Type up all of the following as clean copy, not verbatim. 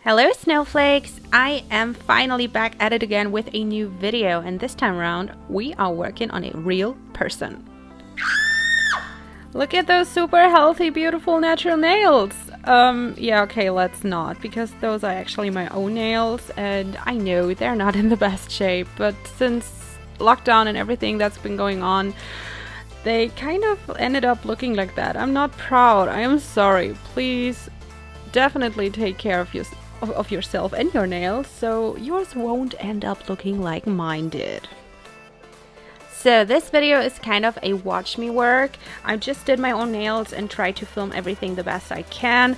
Hello snowflakes! I am finally back at it again with a new video, and this time around we are working on a real person. Look at those super healthy, beautiful natural nails! Yeah, okay, let's not, because those are actually my own nails, and I know they're not in the best shape, but since lockdown and everything that's been going on, they kind of ended up looking like that. I'm not proud, I am sorry. Please definitely take care of yourself and your nails, so yours won't end up looking like mine did. So this video is kind of a watch me work. I just did my own nails and tried to film everything the best I can.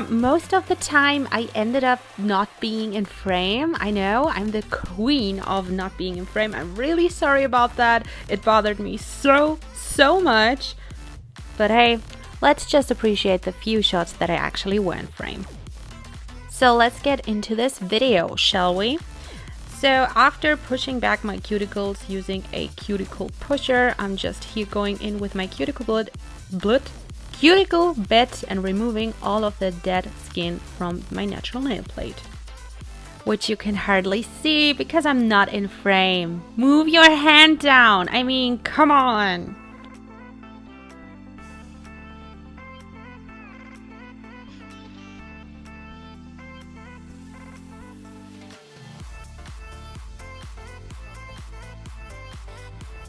Most of the time I ended up not being in frame. I know, I'm the queen of not being in frame. I'm really sorry about that. It bothered me so much. But hey, let's just appreciate the few shots that I actually were in frame. So let's get into this video, shall we? So after pushing back my cuticles using a cuticle pusher, I'm just here going in with my cuticle bit and removing all of the dead skin from my natural nail plate. Which you can hardly see because I'm not in frame. Move your hand down, I mean, come on!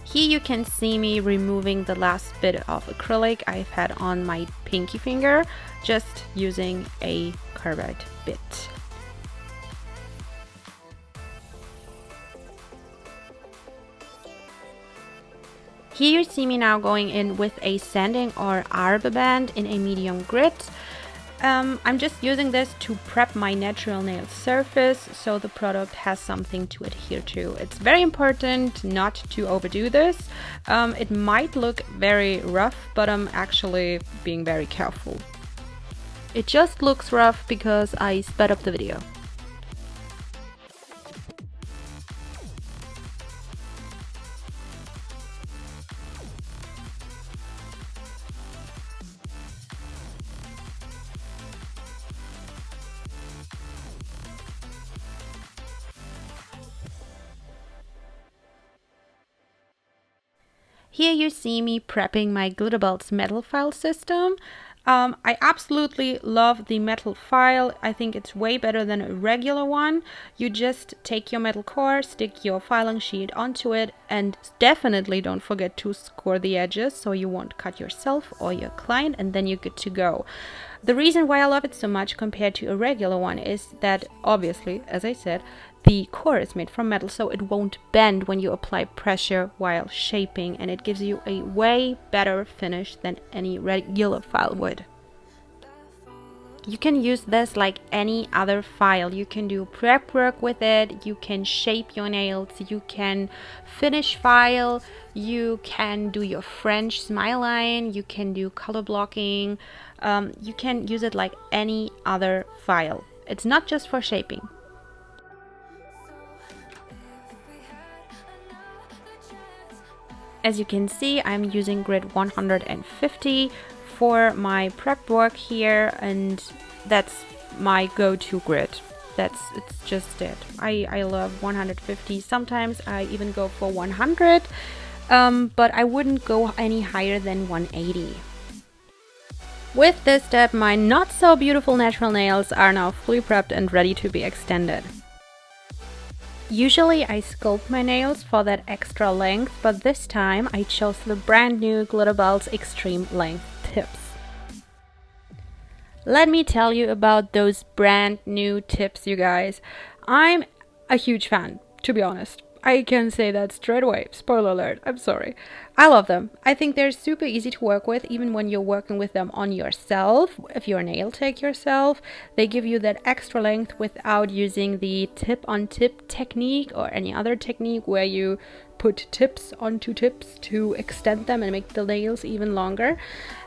Here you can see me removing the last bit of acrylic I've had on my pinky finger, just using a carbide bit. Here you see me now going in with a sanding or arbor band in a medium grit. I'm just using this to prep my natural nail surface so the product has something to adhere to. It's very important not to overdo this. It might look very rough, but I'm actually being very careful. It just looks rough because I sped up the video. Here you see me prepping my Glitterbels metal file system. I absolutely love the metal file. I think it's way better than a regular one. You just take your metal core, stick your filing sheet onto it, and definitely don't forget to score the edges so you won't cut yourself or your client, and then you're good to go. The reason why I love it so much compared to a regular one is that, obviously, as I said, the core is made from metal, so it won't bend when you apply pressure while shaping, and it gives you a way better finish than any regular file would. You can use this like any other file. You can do prep work with it, you can shape your nails, you can finish file, you can do your French smile line, you can do color blocking, you can use it like any other file. It's not just for shaping. As you can see, I'm using grit 150 for my prep work here, and that's my go-to grit. It's just it. I love 150. Sometimes I even go for 100, but I wouldn't go any higher than 180. With this step, my not so beautiful natural nails are now fully prepped and ready to be extended. Usually I sculpt my nails for that extra length, but this time I chose the brand new Glitterbels Extreme Length tips. Let me tell you about those brand new tips, you guys. I'm a huge fan, to be honest. I can say that straight away. Spoiler alert, I'm sorry. I love them. I think they're super easy to work with, even when you're working with them on yourself. If you're a nail tech yourself, they give you that extra length without using the tip-on-tip technique or any other technique where you put tips onto tips to extend them and make the nails even longer.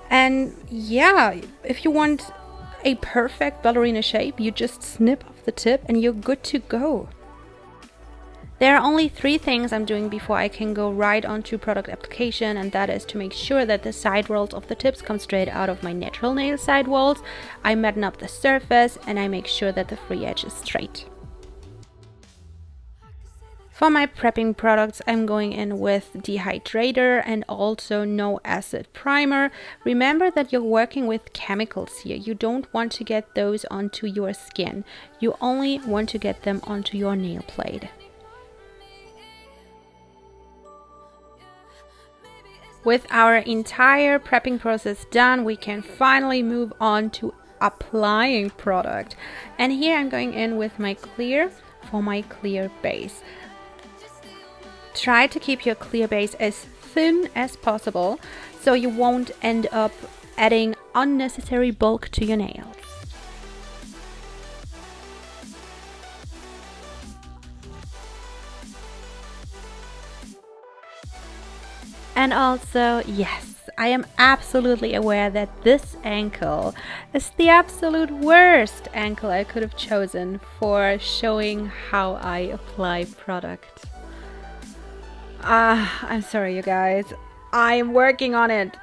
And yeah, if you want a perfect ballerina shape, you just snip off the tip and you're good to go. There are only 3 things I'm doing before I can go right onto product application, and that is to make sure that the side walls of the tips come straight out of my natural nail side walls. I matten up the surface and I make sure that the free edge is straight. For my prepping products, I'm going in with dehydrator and also no acid primer. Remember that you're working with chemicals here. You don't want to get those onto your skin. You only want to get them onto your nail plate. With our entire prepping process done, we can finally move on to applying product. And here I'm going in with my clear for my clear base. Try to keep your clear base as thin as possible so you won't end up adding unnecessary bulk to your nails. And also, yes, I am absolutely aware that this ankle is the absolute worst ankle I could have chosen for showing how I apply product. I'm sorry, you guys. I'm working on it.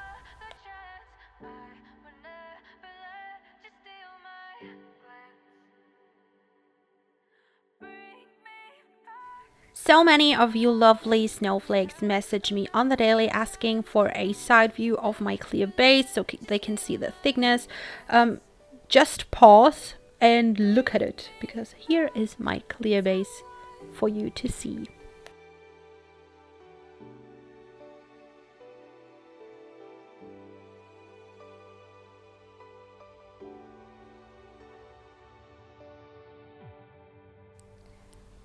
So many of you lovely snowflakes message me on the daily asking for a side view of my clear base so they can see the thickness. Just pause and look at it, because here is my clear base for you to see.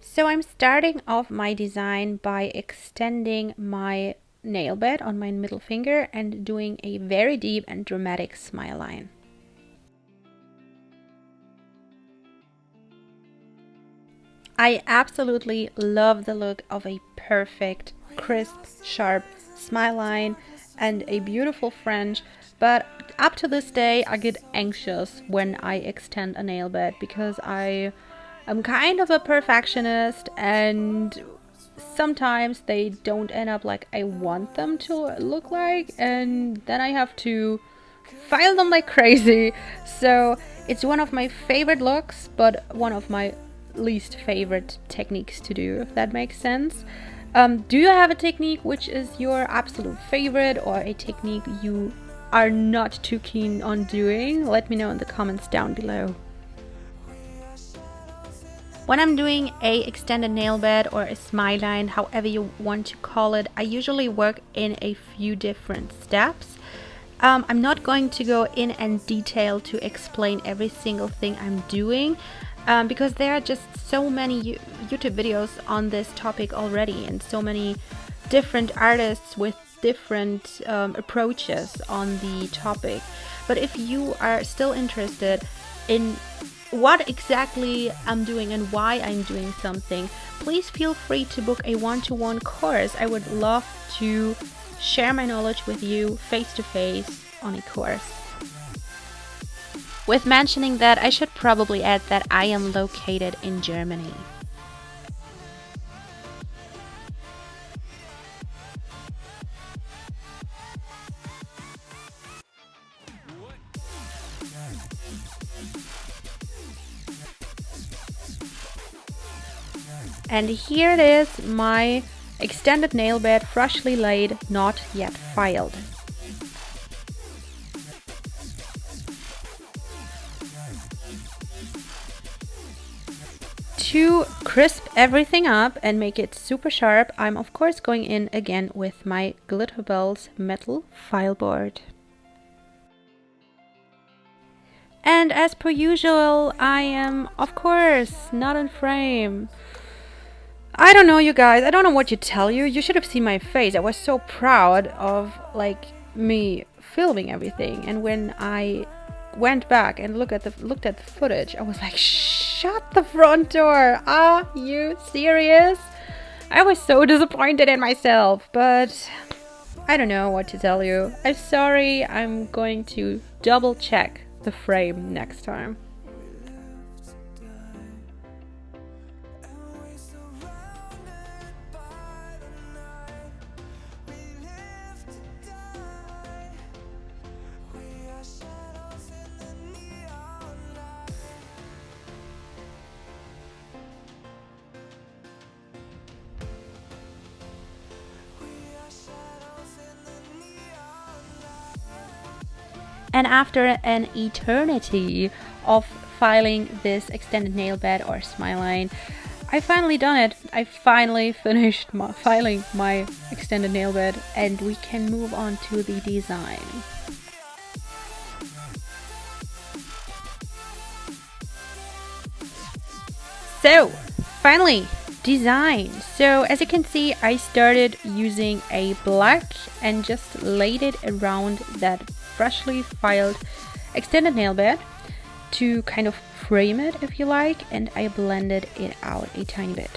So I'm starting off my design by extending my nail bed on my middle finger and doing a very deep and dramatic smile line. I absolutely love the look of a perfect, crisp, sharp smile line and a beautiful fringe, but up to this day I get anxious when I extend a nail bed because I'm kind of a perfectionist, and sometimes they don't end up like I want them to look like, and then I have to file them like crazy. So it's one of my favorite looks, but one of my least favorite techniques to do, if that makes sense. Do you have a technique which is your absolute favorite, or a technique you are not too keen on doing? Let me know in the comments down below. When I'm doing a extended nail bed or a smile line, however you want to call it, I usually work in a few different steps. I'm not going to go in detail to explain every single thing I'm doing, because there are just so many YouTube videos on this topic already, and so many different artists with different approaches on the topic. But if you are still interested in what exactly I'm doing and why I'm doing something, please feel free to book a one-to-one course. I would love to share my knowledge with you face to face on a course. With mentioning that, I should probably add that I am located in Germany. And here it is, my extended nail bed, freshly laid, not yet filed. To crisp everything up and make it super sharp, I'm of course going in again with my Glitterbels metal file board. And as per usual, I am of course not in frame. I don't know, you guys, I don't know what to tell you. You should have seen my face. I was so proud of like me filming everything, and when I went back and looked at the footage, I was like, shut the front door. Are you serious? I was so disappointed in myself, but I don't know what to tell you. I'm sorry. I'm going to double check the frame next time. And after an eternity of filing this extended nail bed or smile line, I finally done it. I finally finished filing my extended nail bed, and we can move on to the design. So, finally, design. So, as you can see, I started using a black and just laid it around that freshly filed extended nail bed to kind of frame it, if you like, and I blended it out a tiny bit.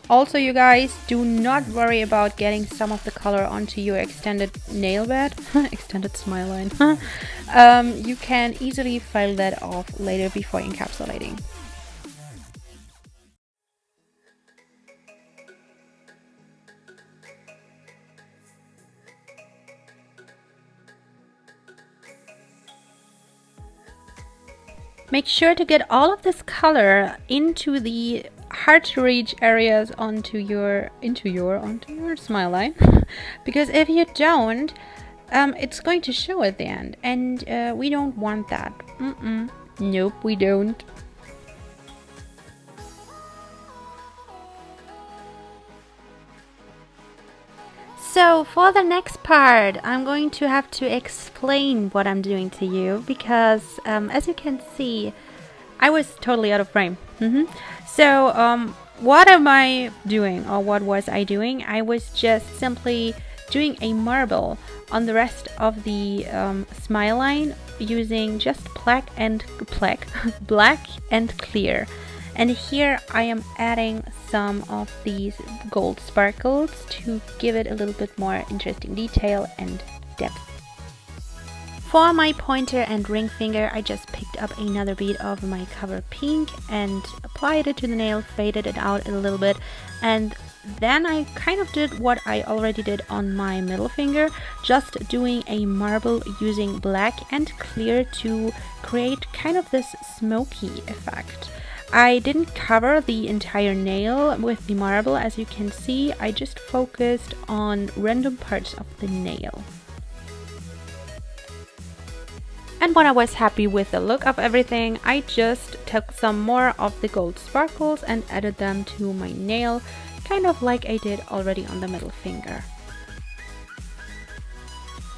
Also, you guys, do not worry about getting some of the color onto your extended nail bed, extended smile line. You can easily file that off later before encapsulating. Make sure to get all of this color into the hard to reach areas onto your smile line, because if you don't, it's going to show at the end, and we don't want that. Nope, we don't. So for the next part, I'm going to have to explain what I'm doing to you, because as you can see, I was totally out of frame. So what am I doing, or what was I doing? I was just simply doing a marble on the rest of the smile line using just black and clear. And here I am adding some of these gold sparkles to give it a little bit more interesting detail and depth. For my pointer and ring finger, I just picked up another bead of my cover pink and applied it to the nail, faded it out a little bit, and then I kind of did what I already did on my middle finger, just doing a marble using black and clear to create kind of this smoky effect. I didn't cover the entire nail with the marble, as you can see. I just focused on random parts of the nail. And when I was happy with the look of everything, I just took some more of the gold sparkles and added them to my nail, kind of like I did already on the middle finger.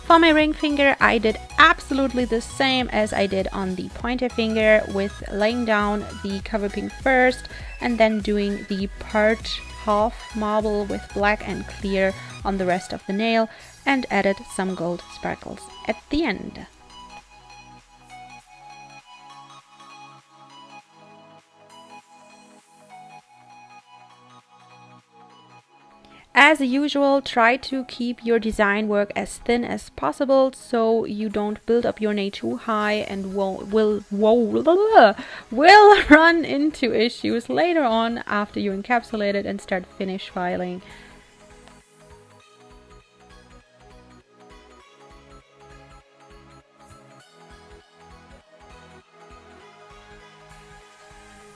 For my ring finger, I did absolutely the same as I did on the pointer finger, with laying down the cover pink first and then doing the part half marble with black and clear on the rest of the nail, and added some gold sparkles at the end. As usual, try to keep your design work as thin as possible so you don't build up your nail too high and will run into issues later on after you encapsulate it and start finish filing.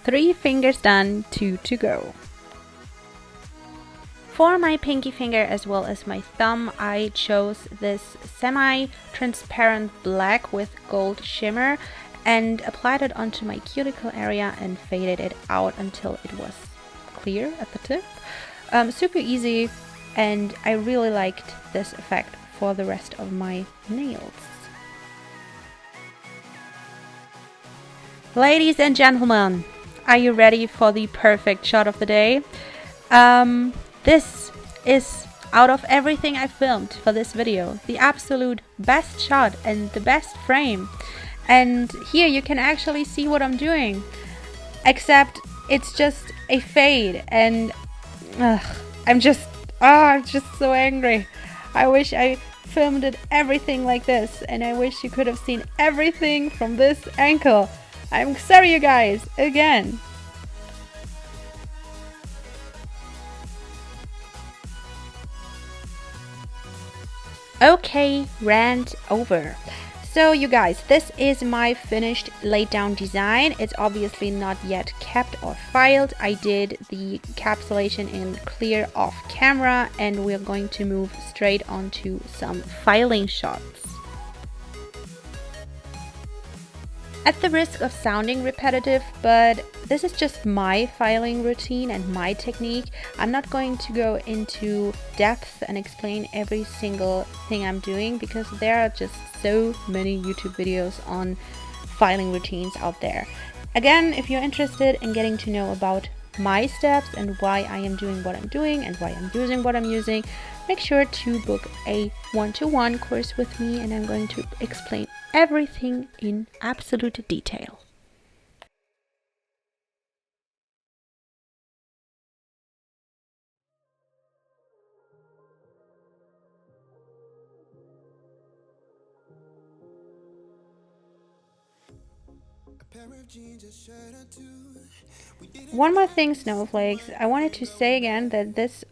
Three fingers done, 2 to go. For my pinky finger as well as my thumb, I chose this semi-transparent black with gold shimmer and applied it onto my cuticle area and faded it out until it was clear at the tip. Super easy, and I really liked this effect for the rest of my nails. Ladies and gentlemen, are you ready for the perfect shot of the day? This is, out of everything I filmed for this video, the absolute best shot and the best frame. And here you can actually see what I'm doing, except it's just a fade, and I'm just so angry. I wish I filmed it everything like this, and I wish you could have seen everything from this angle. I'm sorry, you guys, again. Okay, rant over. So you guys, this is my finished laid down design. It's obviously not yet capped or filed. I did the capsulation in clear off camera, and we're going to move straight on to some filing shots. At the risk of sounding repetitive, but this is just my filing routine and my technique. I'm not going to go into depth and explain every single thing I'm doing because there are just so many YouTube videos on filing routines out there. Again, if you're interested in getting to know about my steps and why I am doing what I'm doing and why I'm using what I'm using, make sure to book a one-to-one course with me, and I'm going to explain everything in absolute detail. One more thing, snowflakes, I wanted to say again that this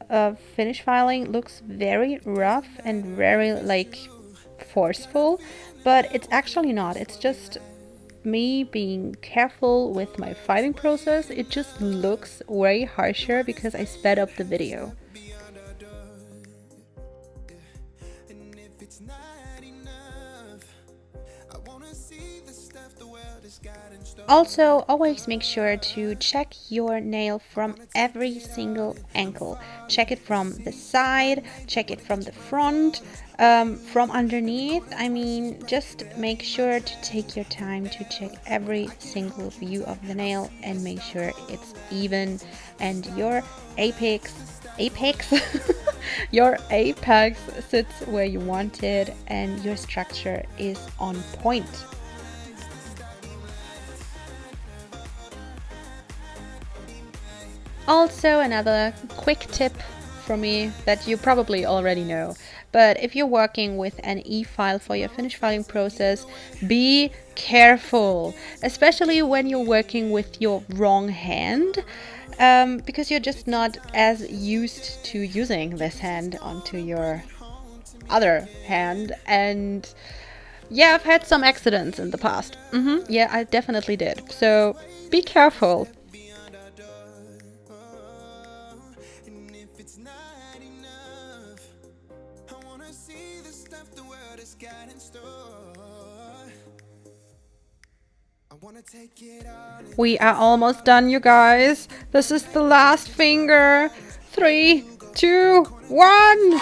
finish filing looks very rough and very like forceful, but it's actually not. It's just me being careful with my filing process. It just looks way harsher because I sped up the video. Also, always make sure to check your nail from every single angle. Check it from the side, check it from the front, from underneath. I mean, just make sure to take your time to check every single view of the nail and make sure it's even and your apex your apex sits where you want it and your structure is on point. Also, another quick tip from me that you probably already know, but if you're working with an e-file for your finish filing process, be careful, especially when you're working with your wrong hand, because you're just not as used to using this hand onto your other hand. And yeah, I've had some accidents in the past. Yeah, I definitely did. So be careful. We are almost done, you guys. This is the last finger. 3, 2, 1.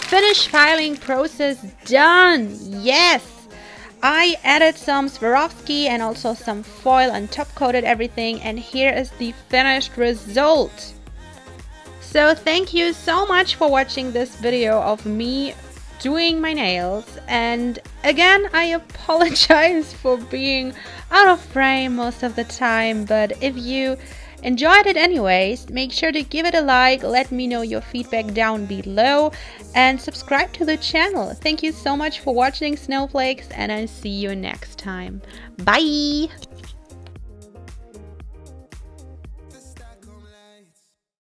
Finish filing process done. Yes. I added some Swarovski and also some foil and top coated everything, and here is the finished result. So thank you so much for watching this video of me doing my nails, and again I apologize for being out of frame most of the time, but if you enjoyed it anyways, make sure to give it a like, let me know your feedback down below, and subscribe to the channel. Thank you so much for watching, snowflakes, and I'll see you next time. Bye!